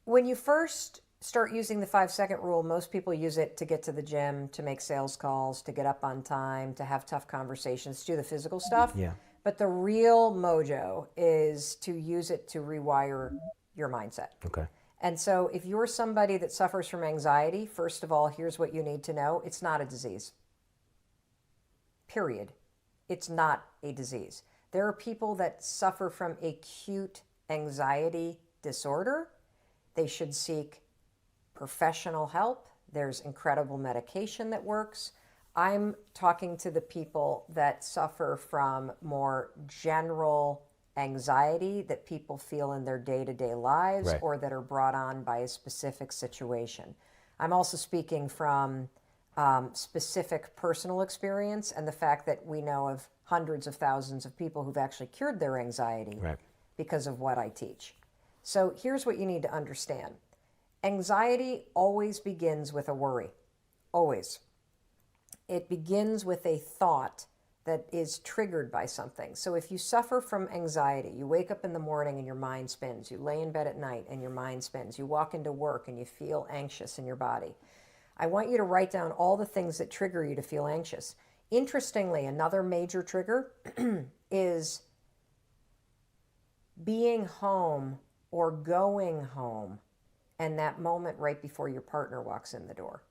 When you first start using the 5 second rule, most people use it to get to the gym, to make sales calls, to get up on time, to have tough conversations, to do the physical stuff. Yeah. But the real mojo is to use it to rewire your mindset. Okay. And so if you're somebody that suffers from anxiety, first of all, here's what you need to know. It's not a disease. Period. It's not a disease. There are people that suffer from acute anxiety disorder. They should seek professional help. There's incredible medication that works. I'm talking to the people that suffer from more general anxiety that people feel in their day-to-day lives, Right. or that are brought on by a specific situation. I'm also speaking from specific personal experience and the fact that we know of hundreds of thousands of people who've actually cured their anxiety Right. because of what I teach. So here's what you need to understand. Anxiety always begins with a worry. Always. It begins with a thought that is triggered by something. So if you suffer from anxiety, you wake up in the morning and your mind spins, you lay in bed at night and your mind spins, you walk into work and you feel anxious in your body, I want you to write down all the things that trigger you to feel anxious. Interestingly, another major trigger is being home or going home and that moment right before your partner walks in the door.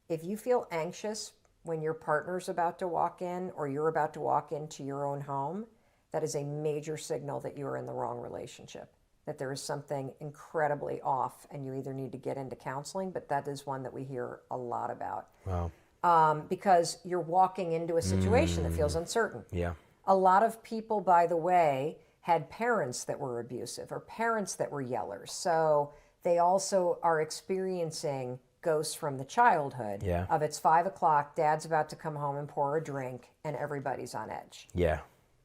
If you feel anxious when your partner's about to walk in or you're about to walk into your own home, that is a major signal that you are in the wrong relationship, that there is something incredibly off and you either need to get into counseling, but that is one that we hear a lot about. Wow. Because you're walking into a situation that feels uncertain. Yeah. A lot of people, by the way, had parents that were abusive or parents that were yellers. So they also are experiencing ghosts from the childhood Yeah. of it's 5 o'clock, dad's about to come home and pour a drink, and everybody's on edge. Yeah.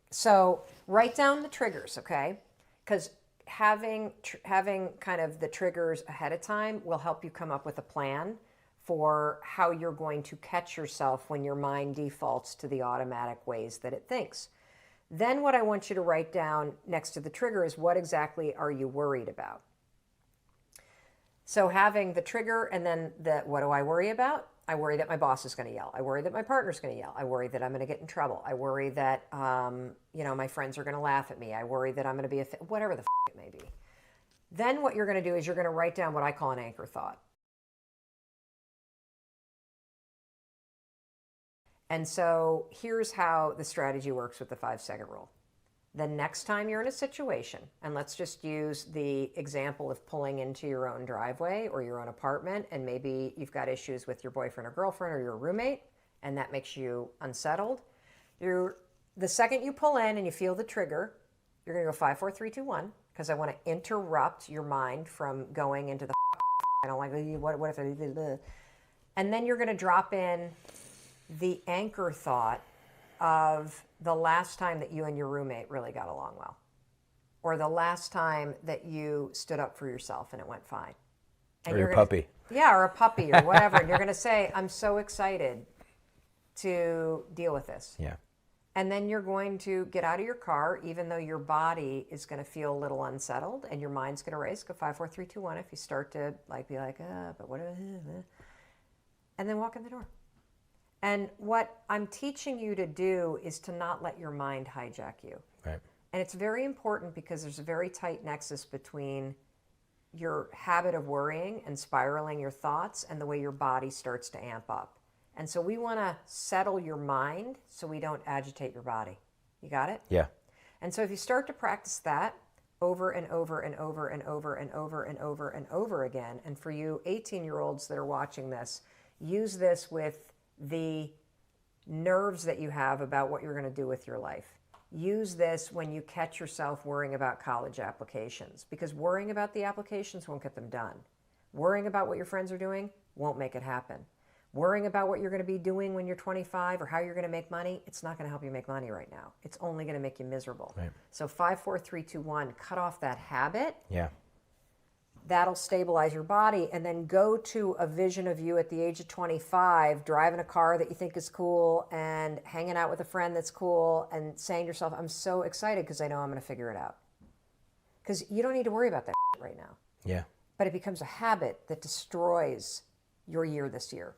So write down the triggers, okay? Because having kind of the triggers ahead of time will help you come up with a plan for how you're going to catch yourself when your mind defaults to the automatic ways that it thinks. Then what I want you to write down next to the trigger is what exactly are you worried about? So having the trigger and then the what do I worry about? I worry that my boss is going to yell. I worry that my partner's going to yell. I worry that I'm going to get in trouble. I worry that my friends are going to laugh at me. I worry that I'm going to be whatever the it may be. Then what you're going to do is you're going to write down what I call an anchor thought. And so here's how the strategy works with the 5 second rule. The next time you're in a situation, and let's just use the example of pulling into your own driveway or your own apartment, and maybe you've got issues with your boyfriend or girlfriend or your roommate, and that makes you unsettled. The second you pull in and you feel the trigger, you're going to go 5, 4, 3, 2, 1, because I want to interrupt your mind from going into the I don't like, what if I, and then you're going to drop in the anchor thought of the last time that you and your roommate really got along well, or the last time that you stood up for yourself and it went fine. And Or your puppy. Yeah, or a puppy or whatever. And you're going to say, I'm so excited to deal with this. Yeah. And then you're going to get out of your car, even though your body is going to feel a little unsettled and your mind's going to race. Go 5, 4, 3, 2, 1. If you start to be like, but what? And then walk in the door. And what I'm teaching you to do is to not let your mind hijack you. Right. And it's very important because there's a very tight nexus between your habit of worrying and spiraling your thoughts and the way your body starts to amp up. And so we want to settle your mind so we don't agitate your body. You got it? Yeah. And so if you start to practice that over and over and over and over and over and over and over again, and for you 18-year-olds that are watching this, use this with the nerves that you have about what you're going to do with your life. Use this when you catch yourself worrying about college applications, because worrying about the applications won't get them done. Worrying about what your friends are doing won't make it happen. Worrying about what you're going to be doing when you're 25 or how you're going to make money, it's not going to help you make money right now. It's only going to make you miserable. Right. So 5, 4, 3, 2, 1, cut off that habit. Yeah. That'll stabilize your body, and then go to a vision of you at the age of 25, driving a car that you think is cool and hanging out with a friend that's cool and saying to yourself, I'm so excited because I know I'm going to figure it out. Because you don't need to worry about that right now. Yeah. but it becomes a habit that destroys your year this year.